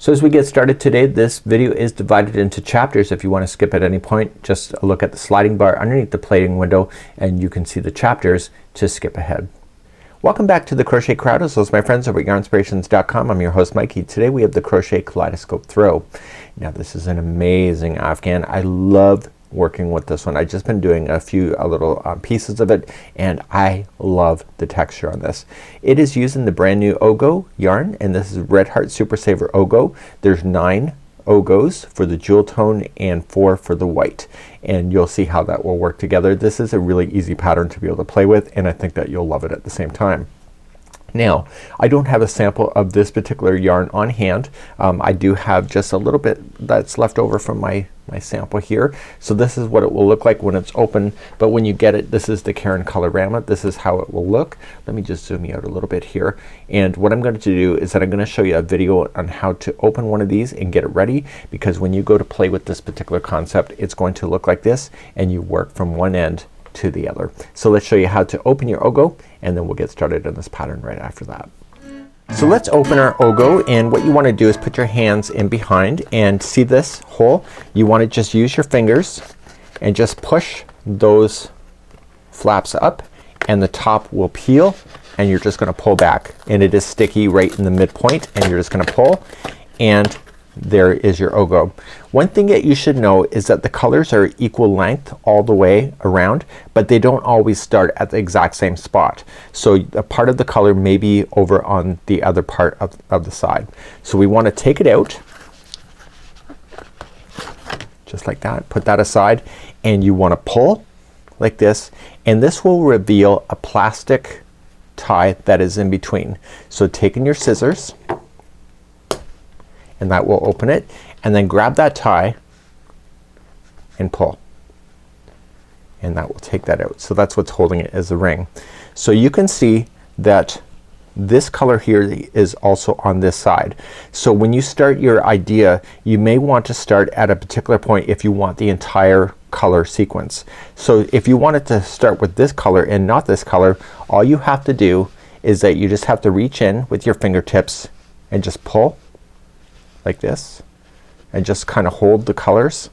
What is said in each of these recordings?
So as we get started today, this video is divided into chapters. If you want to skip at any point, just look at the sliding bar underneath the plating window and you can see the chapters to skip ahead. Welcome back to the Crochet Kaleidoscope, my friends over at yarnspirations.com. I'm your host Mikey. Today we have the Crochet Kaleidoscope Throw. Now this is an amazing afghan. I love working with this one. I've just been doing a few little pieces of it and I love the texture on this. It is using the brand new Ogo yarn and this is Red Heart Super Saver Ogo. There's 9 Ogos for the jewel tone and 4 for the white, and you'll see how that will work together. This is a really easy pattern to be able to play with and I think that you'll love it at the same time. Now I don't have a sample of this particular yarn on hand. I do have just a little bit that's left over from my sample here. So this is what it will look like when it's open, but when you get it, this is the Karen Colorama. This is how it will look. Let me just zoom you out a little bit here, and what I'm going to do is that I'm going to show you a video on how to open one of these and get it ready, because when you go to play with this particular concept it's going to look like this and you work from one end to the other. So let's show you how to open your Ogo and then we'll get started in this pattern right after that. So let's open our Ogo, and what you want to do is put your hands in behind and see this hole. You want to just use your fingers and just push those flaps up and the top will peel and you're just gonna pull back, and it is sticky right in the midpoint and you're just gonna pull and there is your Ogo. One thing that you should know is that the colors are equal length all the way around, but they don't always start at the exact same spot. So a part of the color may be over on the other part of the side. So we want to take it out just like that, put that aside, and you want to pull like this, and this will reveal a plastic tie that is in between. So taking your scissors, and that will open it, and then grab that tie and pull, and that will take that out. So that's what's holding it as a ring. So you can see that this color here is also on this side. So when you start your idea, you may want to start at a particular point if you want the entire color sequence. So if you wanted to start with this color and not this color, all you have to do is that you just have to reach in with your fingertips and just pull like this and just kind of hold the colors,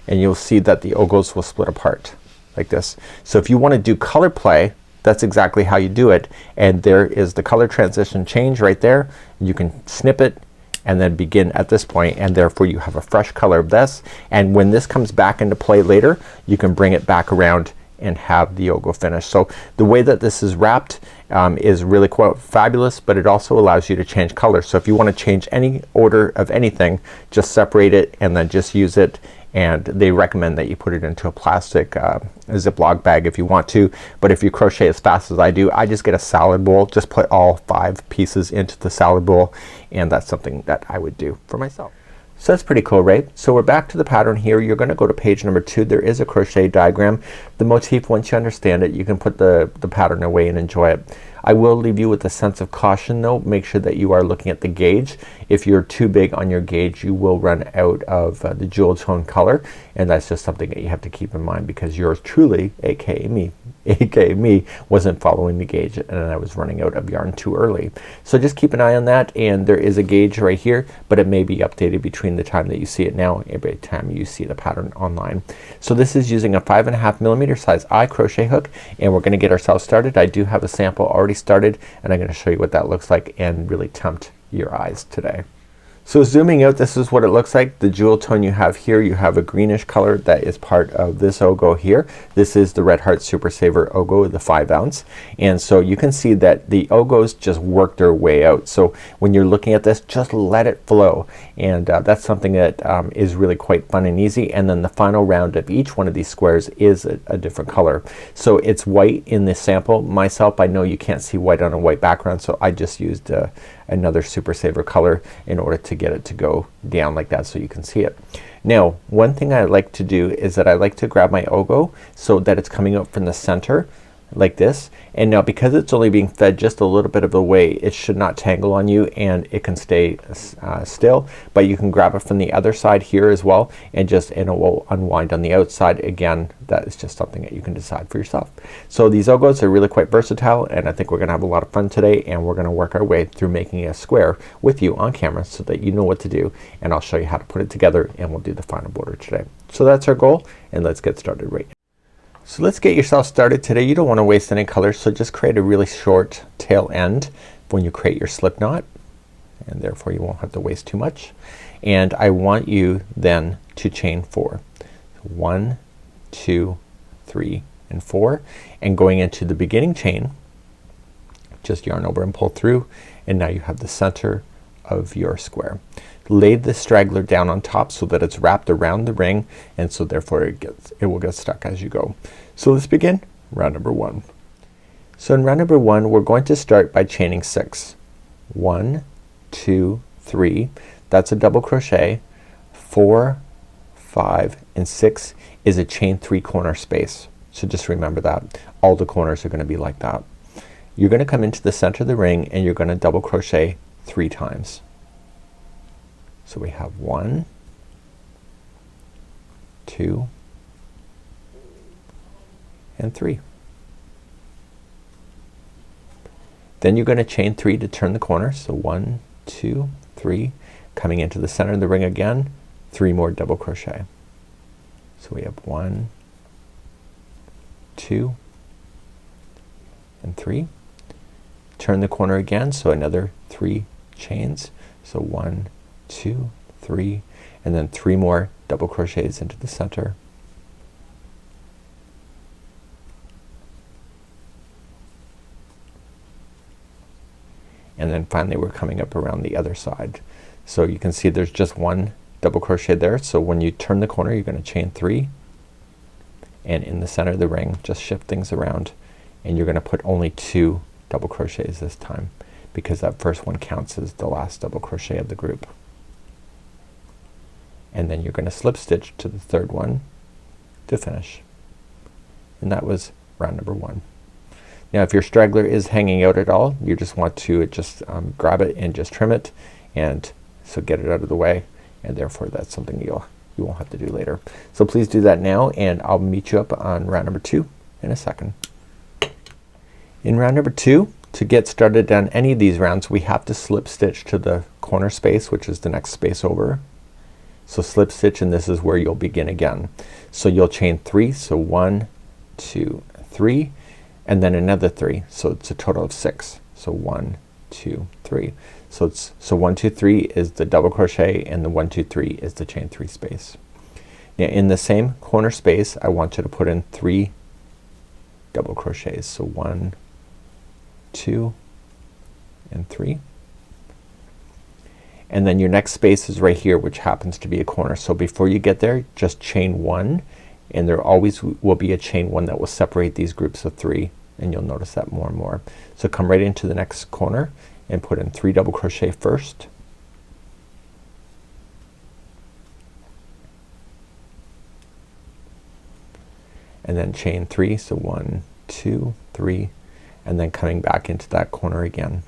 and you'll see that the Ogos will split apart like this. So if you want to do color play, that's exactly how you do it, and there is the color transition change right there. You can snip it and then begin at this point, and therefore you have a fresh color of this, and when this comes back into play later you can bring it back around and have the Ogo finish. So the way that this is wrapped is really quite fabulous, but it also allows you to change color. So if you want to change any order of anything, just separate it and then just use it, and they recommend that you put it into a plastic Ziploc bag if you want to, but if you crochet as fast as I do, I just get a salad bowl, just put all 5 pieces into the salad bowl, and that's something that I would do for myself. So that's pretty cool, right? So we're back to the pattern here. You're gonna go to page number 2. There is a crochet diagram. The motif, once you understand it, you can put the pattern away and enjoy it. I will leave you with a sense of caution though. Make sure that you are looking at the gauge. If you're too big on your gauge, you will run out of the jewel tone color, and that's just something that you have to keep in mind, because yours truly, aka me, wasn't following the gauge and I was running out of yarn too early. So just keep an eye on that, and there is a gauge right here, but it may be updated between the time that you see it now and every time you see the pattern online. So this is using a 5.5mm size eye crochet hook, and we're gonna get ourselves started. I do have a sample already started and I'm gonna show you what that looks like and really tempt your eyes today. So zooming out, this is what it looks like. The jewel tone you have here, you have a greenish color that is part of this Ogo here. This is the Red Heart Super Saver Ogo, the 5 ounce, and so you can see that the Ogos just work their way out. So when you're looking at this, just let it flow, and that's something that is really quite fun and easy. And then the final round of each one of these squares is a different color. So it's white in this sample. Myself, I know you can't see white on a white background, so I just used another Super Saver color in order to get it to go down like that so you can see it. Now one thing I like to do is that I like to grab my Ogo so that it's coming out from the center like this. And now because it's only being fed just a little bit of the way, it should not tangle on you and it can stay still. But you can grab it from the other side here as well and it will unwind on the outside. Again, that is just something that you can decide for yourself. So these logos are really quite versatile, and I think we're gonna have a lot of fun today, and we're gonna work our way through making a square with you on camera so that you know what to do, and I'll show you how to put it together, and we'll do the final border today. So that's our goal, and let's get started right now. So let's get yourself started today. You don't want to waste any colors, so just create a really short tail end when you create your slip knot, and therefore you won't have to waste too much. And I want you then to chain 4. 1, 2, 3 and 4, and going into the beginning chain just yarn over and pull through, and now you have the center of your square. Lay the straggler down on top so that it's wrapped around the ring, and so therefore it will get stuck as you go. So let's begin round number 1. So in round number 1 we're going to start by chaining 6. 1, 2, 3, that's a double crochet. 4, 5 and 6 is a chain 3 corner space. So just remember that. All the corners are gonna be like that. You're gonna come into the center of the ring and you're gonna double crochet 3 times. So we have 1, 2 and 3. Then you're gonna chain 3 to turn the corner. So 1, 2, 3, coming into the center of the ring again, 3 more double crochet. So we have 1, 2 and 3. Turn the corner again, so another 3 chains. So 1, 2, 3 and then 3 more double crochets into the center. And then finally we're coming up around the other side. So you can see there's just 1 double crochet there. So when you turn the corner you're gonna chain 3, and in the center of the ring just shift things around, and you're gonna put only 2 double crochets this time because that first one counts as the last double crochet of the group. And then you're gonna slip stitch to the 3rd one to finish. And that was round number 1. Now if your straggler is hanging out at all, you just want to grab it and just trim it, and so get it out of the way, and therefore that's something you won't have to do later. So please do that now, and I'll meet you up on round number 2 in a second. In round number 2, to get started on any of these rounds, we have to slip stitch to the corner space, which is the next space over. So slip stitch, and this is where you'll begin again. So you'll chain 3, so 1, 2, 3 and then another 3, so it's a total of 6. So 1, 2, 3. So 1, 2, 3 is the double crochet, and the 1, 2, 3 is the chain 3 space. Now in the same corner space I want you to put in 3 double crochets. So 1, 2 and 3. And then your next space is right here, which happens to be a corner. So before you get there just chain 1, and there always will be a chain 1 that will separate these groups of 3, and you'll notice that more and more. So come right into the next corner and put in 3 double crochet first, and then chain 3. So 1, 2, 3 and then coming back into that corner again.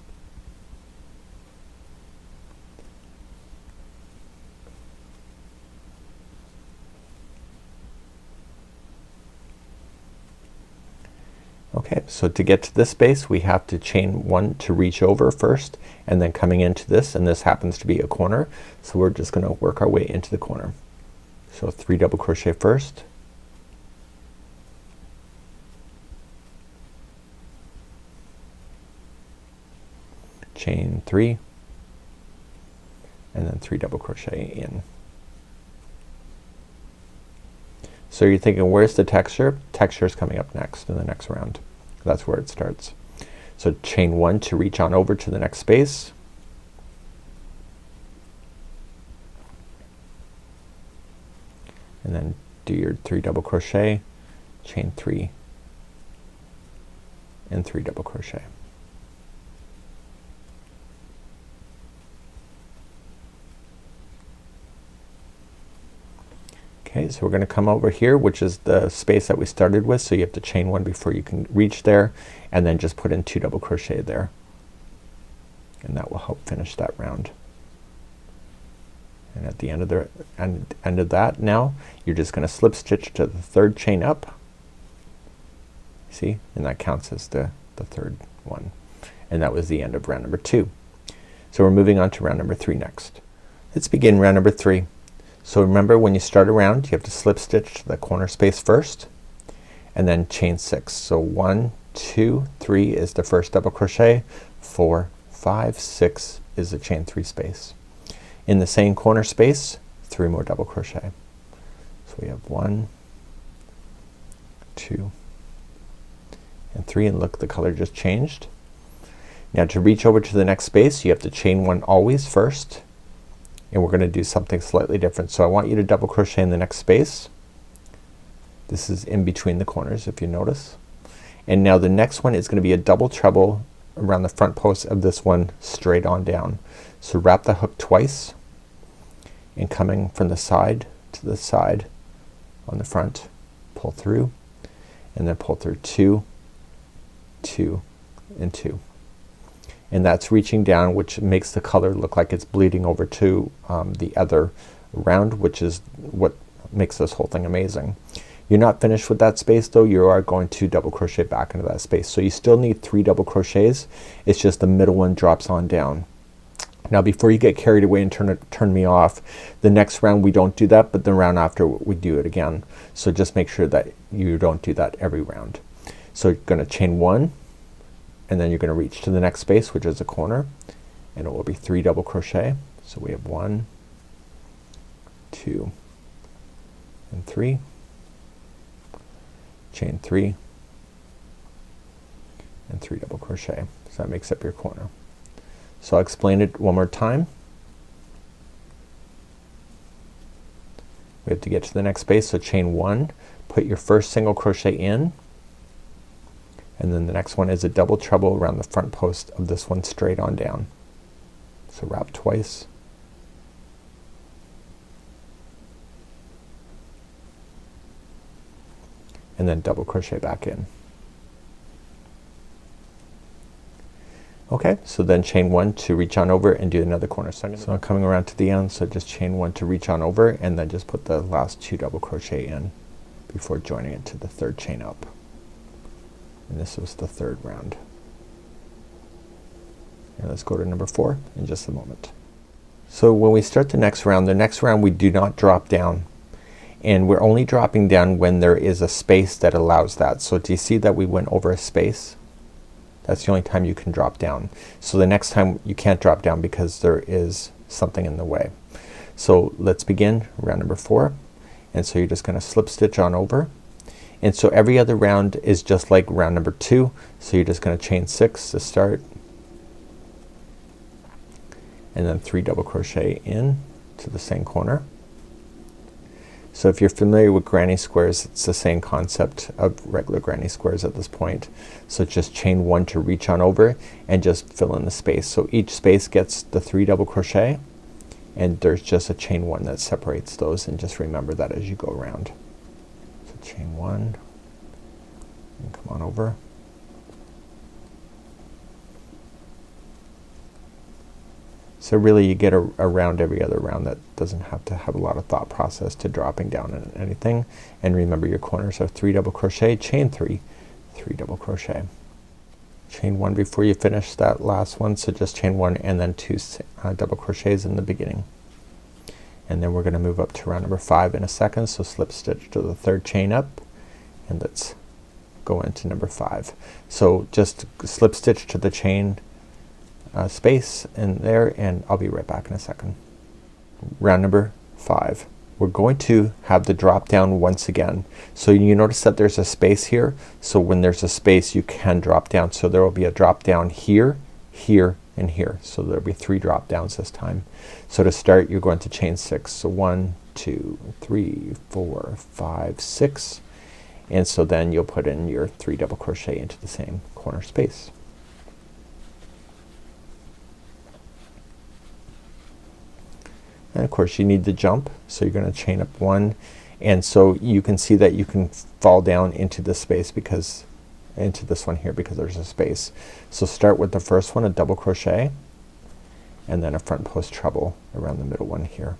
Okay, so to get to this space we have to chain 1 to reach over first, and then coming into this, and this happens to be a corner, so we're just gonna work our way into the corner. So 3 double crochet first, chain 3 and then 3 double crochet in. So you're thinking, where's the texture? Texture is coming up next in the next round. That's where it starts. So chain 1 to reach on over to the next space, and then do your 3 double crochet, chain 3 and 3 double crochet. Okay, so we're gonna come over here, which is the space that we started with, so you have to chain one before you can reach there, and then just put in 2 double crochet there, and that will help finish that round. And at the end of the end of that, now you're just gonna slip stitch to the 3rd chain up, see, and that counts as the 3rd one, and that was the end of round number 2. So we're moving on to round number 3 next. Let's begin round number 3. So remember, when you start a round, you have to slip stitch to the corner space first, and then chain 6. So 1, 2, 3 is the first double crochet, 4, 5, 6 is the chain 3 space. In the same corner space, 3 more double crochet. So we have 1, 2, and 3, and look, the color just changed. Now to reach over to the next space, you have to chain 1 always first, and we're gonna do something slightly different. So I want you to double crochet in the next space. This is in between the corners, if you notice. And now the next one is gonna be a double treble around the front post of this one straight on down. So wrap the hook twice, and coming from the side to the side on the front, pull through, and then pull through 2, 2, and 2. And that's reaching down, which makes the color look like it's bleeding over to the other round, which is what makes this whole thing amazing. You're not finished with that space though. You are going to double crochet back into that space. So you still need 3 double crochets. It's just the middle one drops on down. Now before you get carried away and turn me off, the next round we don't do that, but the round after we do it again. So just make sure that you don't do that every round. So you're gonna chain 1, and then you're gonna reach to the next space, which is a corner, and it will be 3 double crochet. So we have 1, 2, and 3, chain 3, and 3 double crochet. So that makes up your corner. So I'll explain it one more time. We have to get to the next space, so chain 1, put your first single crochet in, and then the next one is a double treble around the front post of this one straight on down. So wrap twice, and then double crochet back in. Okay, so then chain 1 to reach on over and do another corner. So I'm coming around to the end, so just chain 1 to reach on over, and then just put the last 2 double crochet in before joining it to the 3rd chain up. And this was the 3rd round. And let's go to number 4 in just a moment. So when we start the next round we do not drop down, and we're only dropping down when there is a space that allows that. So do you see that we went over a space? That's the only time you can drop down. So the next time you can't drop down because there is something in the way. So let's begin round number 4, and so you're just gonna slip stitch on over. And so every other round is just like round number 2. So you're just gonna chain 6 to start, and then 3 double crochet in to the same corner. So if you're familiar with granny squares, it's the same concept of regular granny squares at this point. So just chain 1 to reach on over and just fill in the space. So each space gets the 3 double crochet, and there's just a chain 1 that separates those, and just remember that as you go around. So chain 1 and come on over. So really you get around every other round. That doesn't have to have a lot of thought process to dropping down in anything. And remember, your corners are 3 double crochet, chain 3, 3 double crochet. Chain 1 before you finish that last one, so just chain 1 and then 2 double crochets in the beginning. And then we're gonna move up to round number 5 in a second, so slip stitch to the 3rd chain up, and let's go into number 5. So just slip stitch to the chain space in there, and I'll be right back in a second. Round number 5. We're going to have the drop down once again. So you notice that there's a space here. So when there's a space you can drop down. So there will be a drop down here, here, and here. So there'll be 3 drop downs this time. So to start you're going to chain 6. So 1, 2, 3, 4, 5, 6. And so then you'll put in your 3 double crochet into the same corner space. And of course you need the jump, so you're gonna chain up 1 and so you can see that you can fall down into this space because into this one here because there's a space. So start with the first one, a double crochet, and then a front post treble around the middle one here,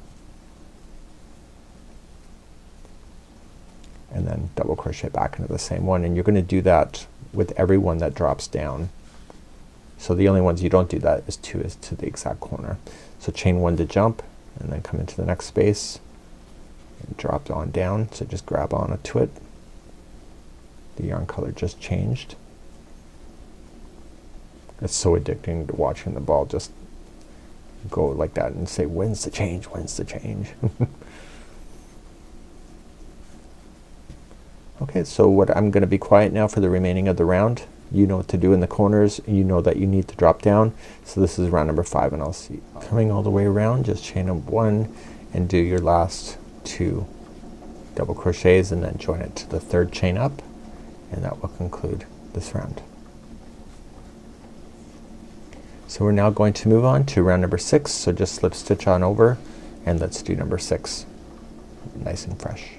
and then double crochet back into the same one, and you're gonna do that with every one that drops down. So the only ones you don't do that is to the exact corner. So chain one to jump, and then come into the next space and drop on down. So just grab on to it. The yarn color just changed. It's so addicting to watching the ball just go like that and say, when's the change, when's the change? Okay, so what I'm gonna be quiet now for the remaining of the round. You know what to do in the corners, you know that you need to drop down. So this is round number 5, and I'll see. Coming all the way around, just chain up 1 and do your last 2 double crochets, and then join it to the 3rd chain up, and that will conclude this round. So we're now going to move on to round number 6. So just slip stitch on over, and let's do number 6 nice and fresh.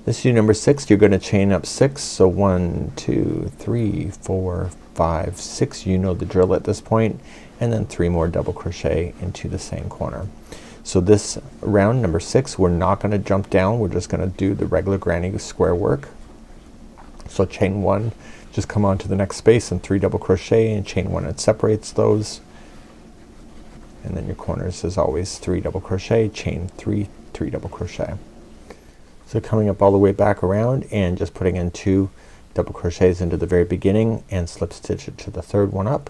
This is number 6. You're gonna chain up 6. So 1, 2, 3, 4, 5, 6. You know the drill at this point, and then 3 more double crochet into the same corner. So this round number 6, we're not gonna jump down. We're just gonna do the regular granny square work. So chain 1, just come on to the next space and 3 double crochet, and chain 1 and separates those, and then your corners is always 3 double crochet, chain 3, 3 double crochet. So coming up all the way back around and just putting in 2 double crochets into the very beginning, and slip stitch it to the 3rd one up,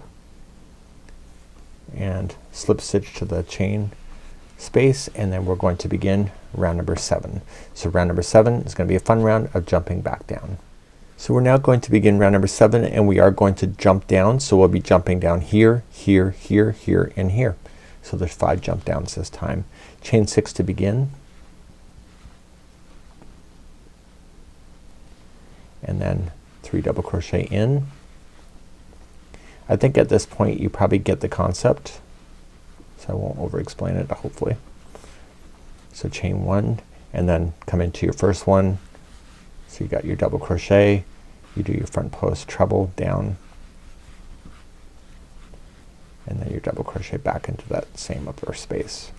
and slip stitch to the chain space, and then we're going to begin round number 7. So round number 7 is gonna be a fun round of jumping back down. So we're now going to begin round number 7, and we are going to jump down. So we'll be jumping down here, here, here, here, and here. So there's 5 jump downs this time. Chain 6 to begin, and then 3 double crochet in. I think at this point you probably get the concept, so I won't over explain it hopefully. So chain 1, and then come into your first one. So you got your double crochet, you do your front post treble down, and then your double crochet back into that same upper space,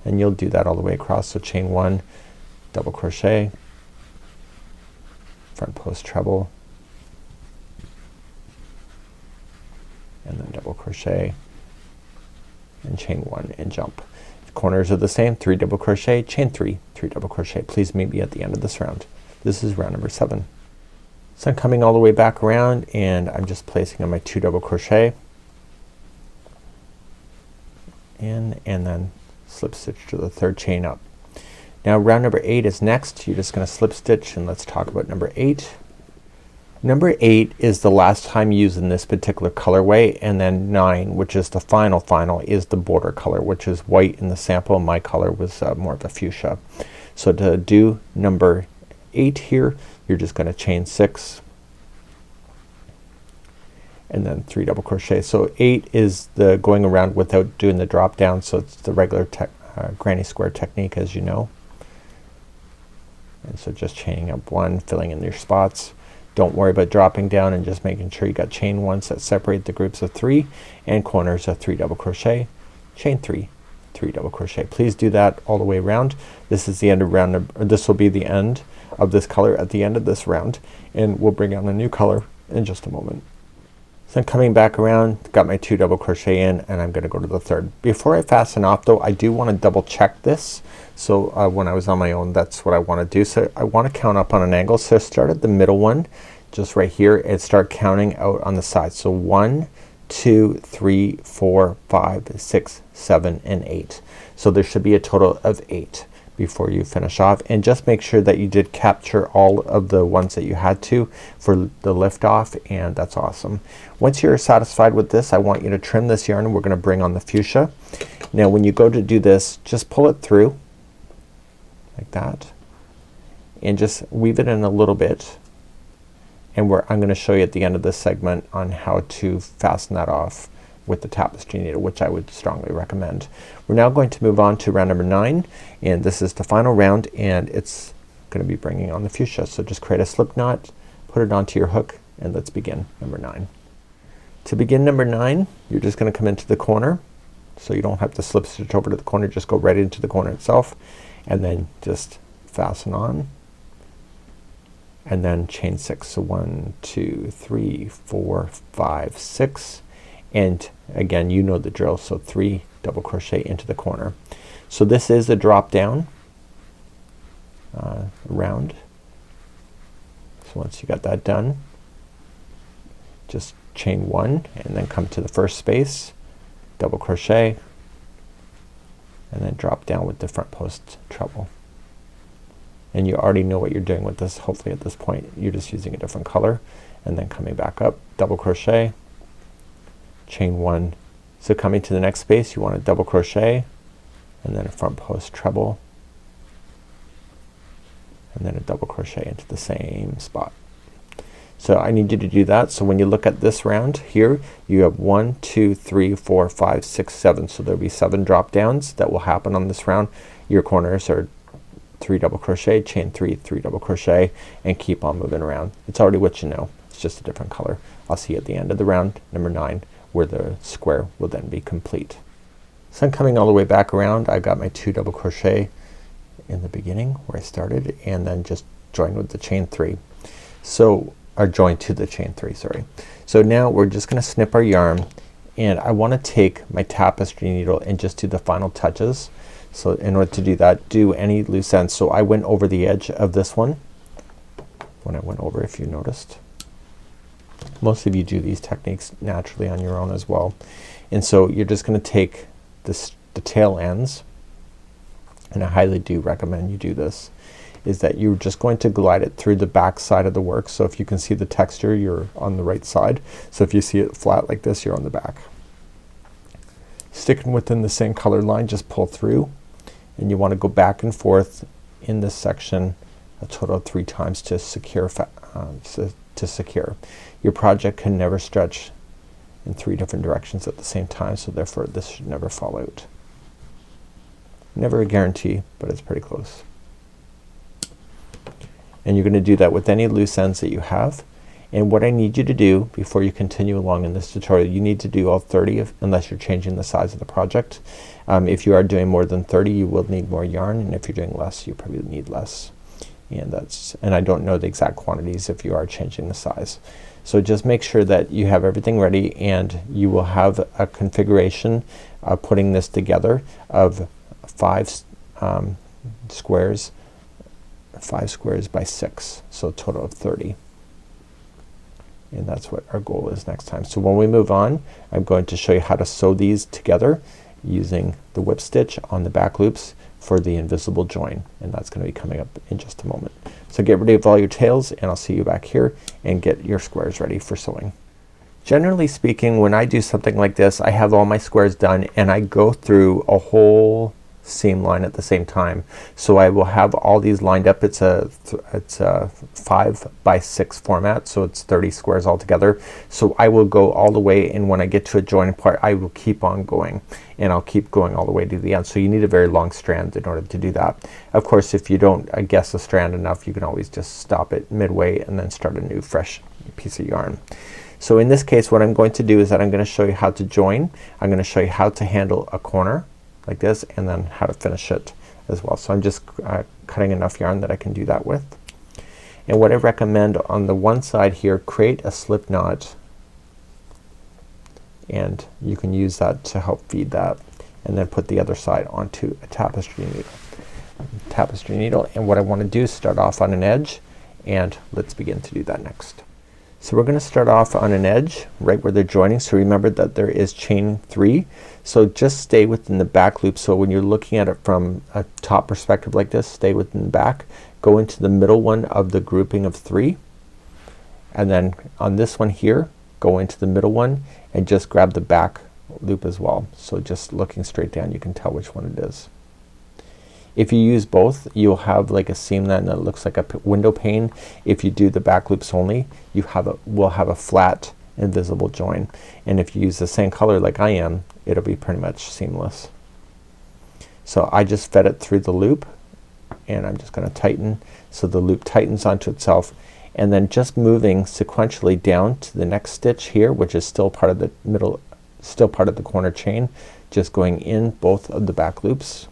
and you'll do that all the way across. So chain 1, double crochet, front post treble, and then double crochet and chain 1 and jump. The corners are the same, 3 double crochet, chain 3, 3 double crochet. Please meet me at the end of this round. This is round number 7. So I'm coming all the way back around, and I'm just placing on my 2 double crochet in, and then slip stitch to the 3rd chain up. Now round number 8 is next. You're just gonna slip stitch, and let's talk about number 8. Number 8 is the last time used in this particular colorway, and then 9, which is the final is the border color, which is white in the sample. My color was more of a fuchsia. So to do number 8 here, you're just gonna chain 6 and then 3 double crochet. So 8 is the going around without doing the drop down, so it's the regular granny square technique, as you know. And so just chaining up 1, filling in your spots. Don't worry about dropping down, and just making sure you got chain 1s that separate the groups of 3, and corners of 3 double crochet, chain 3, 3 double crochet. Please do that all the way around. This is the end of round, or this will be the end of this color at the end of this round, and we'll bring on a new color in just a moment. So I'm coming back around, got my 2 double crochet in, and I'm gonna go to the 3rd. Before I fasten off though, I do want to double check this. So when I was on my own, that's what I want to do. So I want to count up on an angle. So start at the middle one, just right here, and start counting out on the side. So 1, 2, 3, 4, 5, 6, 7, and 8. So there should be a total of 8 before you finish off, and just make sure that you did capture all of the ones that you had to for the lift off, and that's awesome. Once you're satisfied with this, I want you to trim this yarn, and we're gonna bring on the fuchsia. Now when you go to do this, just pull it through like that, and just weave it in a little bit, and I'm gonna show you at the end of this segment on how to fasten that off with the tapestry needle, which I would strongly recommend. We're now going to move on to round number 9, and this is the final round, and it's gonna be bringing on the fuchsia. So just create a slip knot, put it onto your hook, and let's begin number 9. To begin number 9, you're just gonna come into the corner, so you don't have to slip stitch over to the corner, just go right into the corner itself, and then just fasten on, and then chain 6. So 1 2 3 4 5 6, and again you know the drill, so 3 double crochet into the corner. So this is a drop down round. So once you got that done, just chain 1 and then come to the first space, double crochet, and then drop down with the front post treble. And you already know what you're doing with this. Hopefully at this point you're just using a different color, and then coming back up, double crochet, chain 1. So coming to the next space you want to double crochet, and then a front post treble, and then a double crochet into the same spot. So I need you to do that. So when you look at this round here, you have 1 2 3 4 5 6 7. So there'll be 7 drop downs that will happen on this round. Your corners are 3 double crochet, chain 3, 3 double crochet, and keep on moving around. It's already what you know. It's just a different color. I'll see you at the end of the round number 9, where the square will then be complete. So I'm coming all the way back around. I got my 2 double crochet in the beginning where I started, and then just joined with the chain 3. So or join to the chain 3, sorry. So now we're just gonna snip our yarn, and I wanna take my tapestry needle and just do the final touches. So in order to do that, do any loose ends. So I went over the edge of this one when I went over, if you noticed. Most of you do these techniques naturally on your own as well. And so you're just gonna take this, the tail ends, and I highly do recommend you do this, is that you're just going to glide it through the back side of the work. So if you can see the texture, you're on the right side. So if you see it flat like this, you're on the back. Sticking within the same color line, just pull through, and you want to go back and forth in this section a total of 3 times to secure secure. Your project can never stretch in 3 different directions at the same time, so therefore this should never fall out. Never a guarantee, but it's pretty close. And you're gonna do that with any loose ends that you have. And what I need you to do before you continue along in this tutorial, you need to do all 30 unless you're changing the size of the project. If you are doing more than 30, you will need more yarn, and if you're doing less, you probably need less. And I don't know the exact quantities if you are changing the size. So just make sure that you have everything ready, and you will have a configuration of putting this together of 5 squares, 5 squares by 6, so a total of 30. And that's what our goal is next time. So when we move on, I'm going to show you how to sew these together using the whip stitch on the back loops for the invisible join, and that's gonna be coming up in just a moment. So get ready with all your tails, and I'll see you back here, and get your squares ready for sewing. Generally speaking, when I do something like this, I have all my squares done, and I go through a whole seam line at the same time. So I will have all these lined up. It's a 5 by 6 format, so it's 30 squares altogether. So I will go all the way, and when I get to a joined part, I will keep on going, and I'll keep going all the way to the end. So you need a very long strand in order to do that. Of course, if you don't guess a strand enough, you can always just stop it midway and then start a new fresh piece of yarn. So in this case, what I'm going to do is that I'm going to show you how to join. I'm going to show you how to handle a corner like this, and then how to finish it as well. So I'm just cutting enough yarn that I can do that with. And what I recommend on the one side here, create a slip knot, and you can use that to help feed that, and then put the other side onto a tapestry needle. And what I want to do is start off on an edge, and let's begin to do that next. So we're gonna start off on an edge right where they're joining. So remember that there is chain 3. So just stay within the back loop. So when you're looking at it from a top perspective like this, stay within the back. Go into the middle one of the grouping of 3, and then on this one here, go into the middle one and just grab the back loop as well. So just looking straight down, you can tell which one it is. If you use both, you'll have like a seam that looks like a window pane. If you do the back loops only, you will have a flat invisible join. And if you use the same color like I am, it'll be pretty much seamless. So I just fed it through the loop, and I'm just gonna tighten. so the loop tightens onto itself, and then just moving sequentially down to the next stitch here, which is still part of the middle, still part of the corner chain, just going in both of the back loops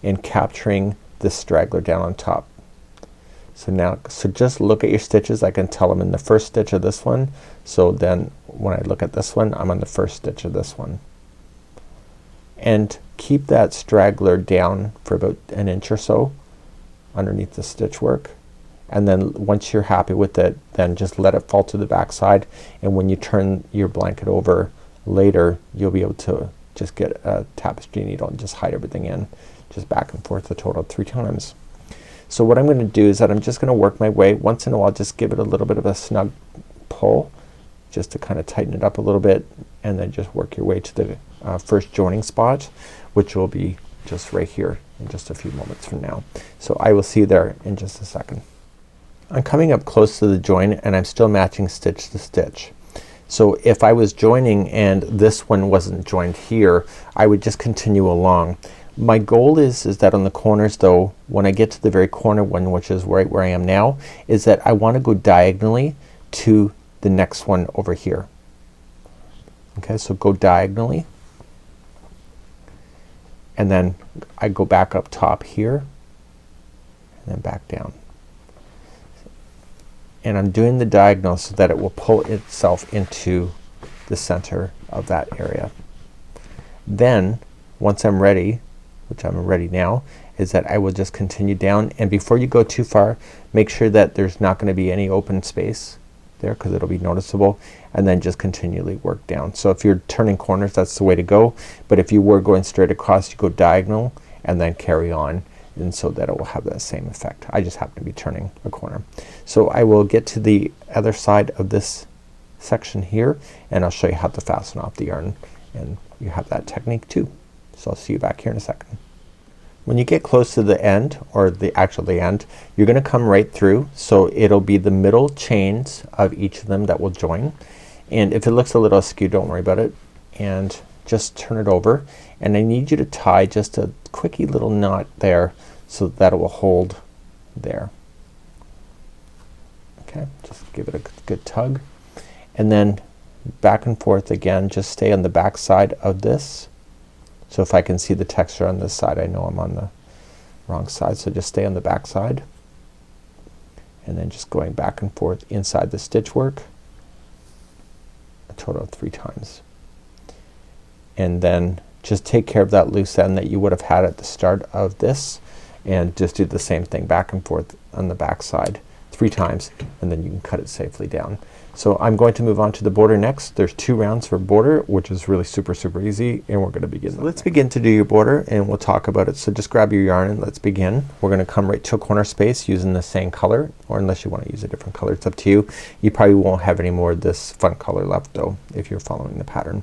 and capturing this straggler down on top. So now, so just look at your stitches. I can tell I'm in the first stitch of this one, so then when I look at this one, I'm on the first stitch of this one. And keep that straggler down for about an inch or so underneath the stitch work, and then once you're happy with it, then just let it fall to the back side, and when you turn your blanket over later, you'll be able to just get a tapestry needle and just hide everything in, just back and forth a total of 3 times. So what I'm gonna do is that I'm just gonna work my way. Once in a while, just give it a little bit of a snug pull just to kind of tighten it up a little bit, and then just work your way to the first joining spot, which will be just right here in just a few moments from now. So I will see you there in just a second. I'm coming up close to the join, and I'm still matching stitch to stitch. So if I was joining and this one wasn't joined here, I would just continue along. My goal is that on the corners though, when I get to the very corner one, which is right where I am now, is that I want to go diagonally to the next one over here. Okay, so go diagonally, and then I go back up top here and then back down. And I'm doing the diagonal so that it will pull itself into the center of that area. Then once I'm ready, which I'm ready now, is that I will just continue down, and before you go too far, make sure that there's not gonna be any open space there, because it'll be noticeable, and then just continually work down. So if you're turning corners, that's the way to go, but if you were going straight across, you go diagonal and then carry on, and so that it will have that same effect. I just happen to be turning a corner. So I will get to the other side of this section here, and I'll show you how to fasten off the yarn, and you have that technique too. So I'll see you back here in a second. When you get close to the end, or the end, you're gonna come right through, so it'll be the middle chains of each of them that will join, and if it looks a little askew, don't worry about it, and just turn it over, and I need you to tie just a quickie little knot there so that it will hold there. Okay, just give it a good tug, and then back and forth again. Just stay on the back side of this. So if I can see the texture on this side, I know I'm on the wrong side, so just stay on the back side, and then just going back and forth inside the stitch work a total of 3 times. And then just take care of that loose end that you would have had at the start of this, and just do the same thing back and forth on the back side 3 times, and then you can cut it safely down. So I'm going to move on to the border next. There's 2 rounds for border, which is really super easy, and we're gonna begin. So let's begin to do your border, and we'll talk about it. So just grab your yarn and let's begin. We're gonna come right to a corner space using the same color, or unless you want to use a different color, it's up to you. You probably won't have any more of this fun color left though if you're following the pattern.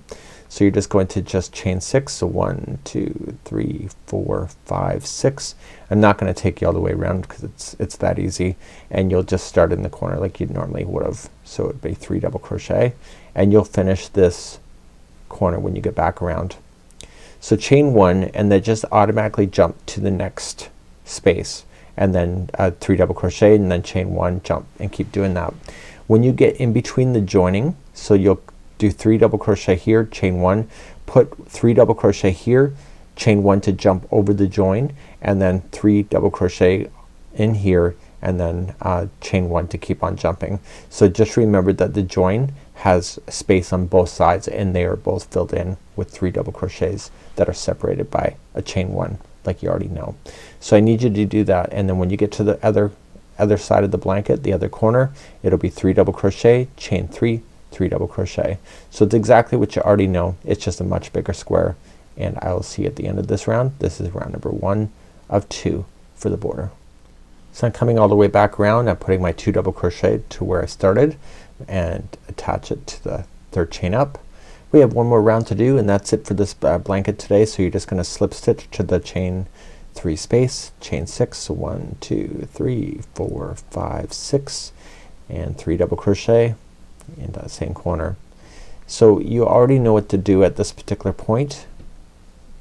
So you're just going to just chain 6. So 1, 2, 3, 4, 5, 6. I'm not gonna take you all the way around because it's that easy, and you'll just start in the corner like you normally would have. So it'd be 3 double crochet, and you'll finish this corner when you get back around. So chain 1, and then just automatically jump to the next space, and then 3 double crochet, and then chain 1, jump, and keep doing that. When you get in between the joining, so you'll do 3 double crochet here, chain 1, put 3 double crochet here, chain 1 to jump over the join, and then 3 double crochet in here, and then chain 1 to keep on jumping. So just remember that the join has space on both sides, and they are both filled in with 3 double crochets that are separated by a chain 1, like you already know. So I need you to do that, and then when you get to the other side of the blanket, the other corner, it'll be 3 double crochet, chain 3, 3 double crochet. So it's exactly what you already know. It's just a much bigger square, and I will see you at the end of this round. This is round number 1 of 2 for the border. So I'm coming all the way back around. I'm putting my 2 double crochet to where I started and attach it to the 3rd chain up. We have 1 more round to do, and that's it for this blanket today. So you're just gonna slip stitch to the chain 3 space, chain 6. So 1, 2, 3, 4, 5, 6, and 3 double crochet in that same corner. So you already know what to do at this particular point,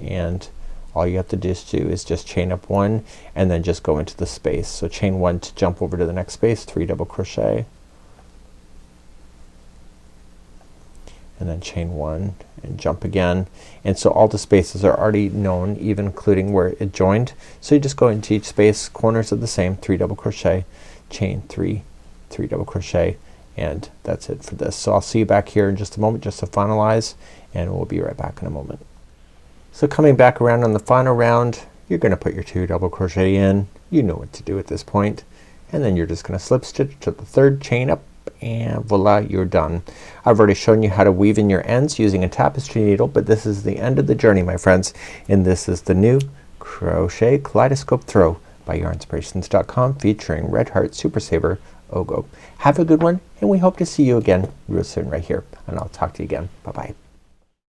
and all you have to do is just chain up 1 and then just go into the space. So chain 1 to jump over to the next space, 3 double crochet, and then chain 1 and jump again. And so all the spaces are already known, even including where it joined. So you just go into each space, corners are the same, 3 double crochet, chain 3, 3 double crochet, and that's it for this. So I'll see you back here in just a moment just to finalize, and we'll be right back in a moment. So coming back around on the final round, you're gonna put your 2 double crochet in. You know what to do at this point. And then you're just gonna slip stitch to the 3rd, chain up, and voila, you're done. I've already shown you how to weave in your ends using a tapestry needle, but this is the end of the journey, my friends, and this is the new Crochet Kaleidoscope Throw by yarnspirations.com featuring Red Heart Super Saver Ogo. Have a good one, and we hope to see you again real soon right here, and I'll talk to you again. Bye bye.